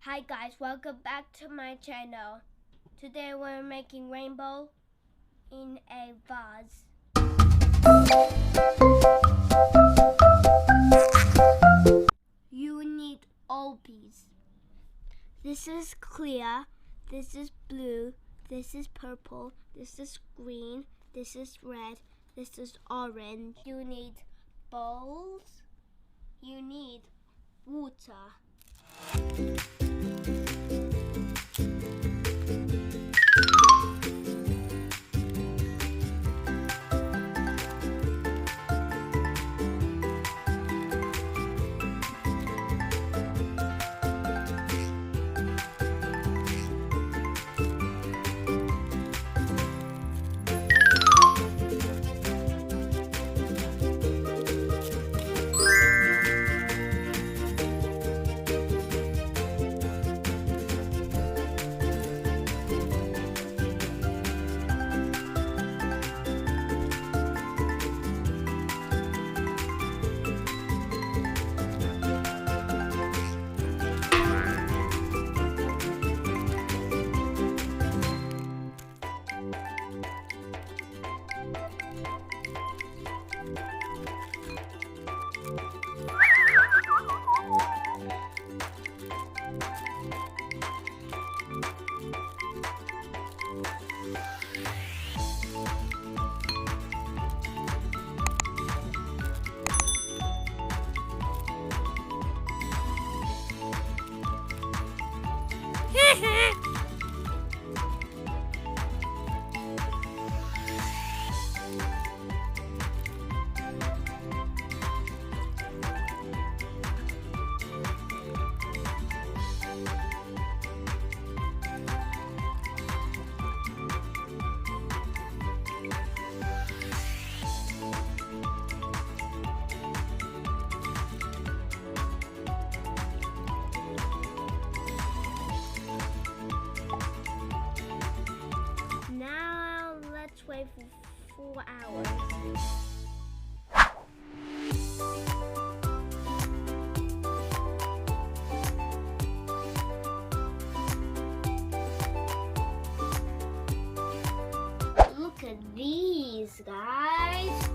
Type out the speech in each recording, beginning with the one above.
Hi guys, welcome back to my channel. Today we're making rainbow in a vase. You need Orbeeze. This is clear, this is blue, this is purple, this is green, this is red, this is orange. You need bowls, you need water. Now let's wait for 4 hours. Look at these, guys.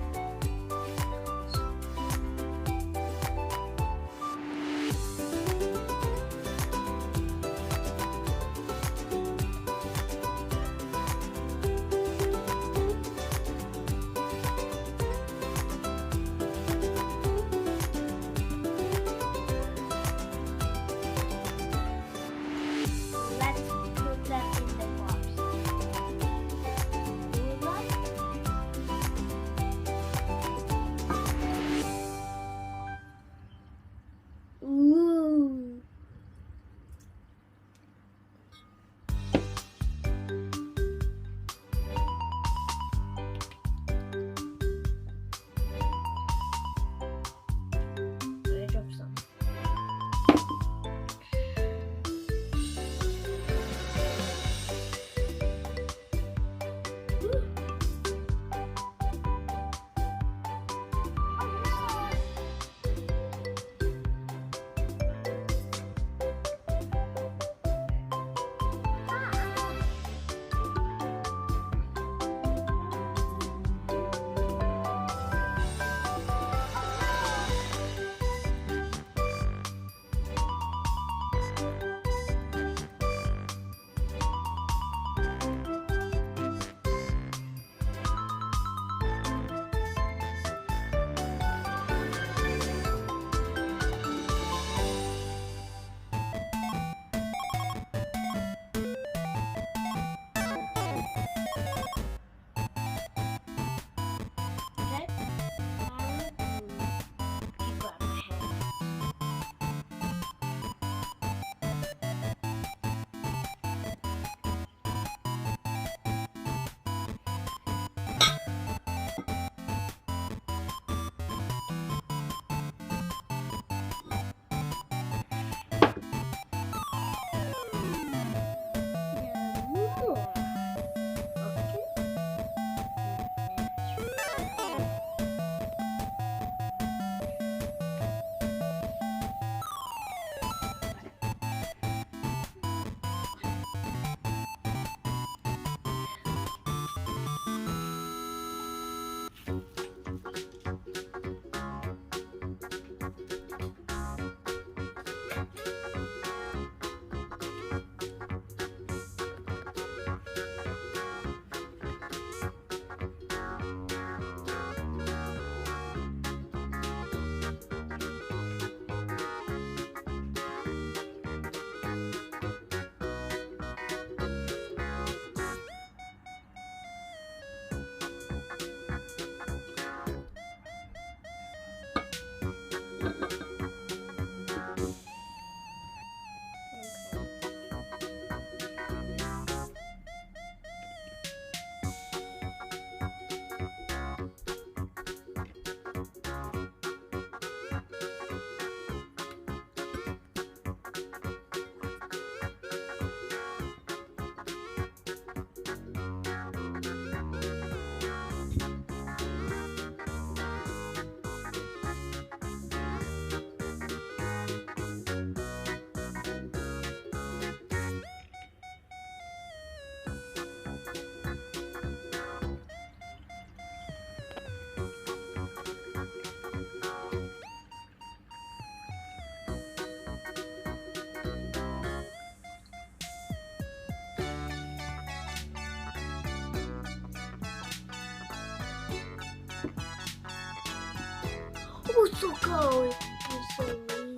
Oh, so cold. I'm so amazing.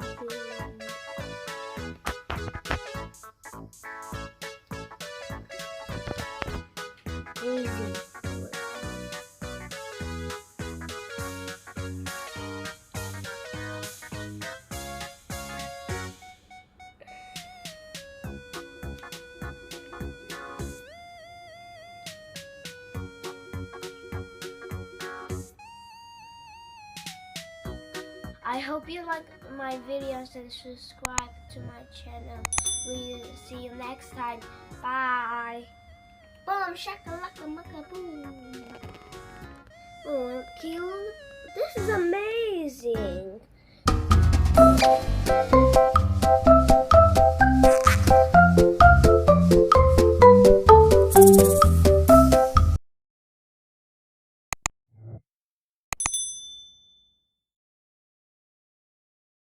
Amazing. I hope you like my videos and subscribe to my channel. We'll see you next time. Bye. Boom, shakalaka, maka, boom.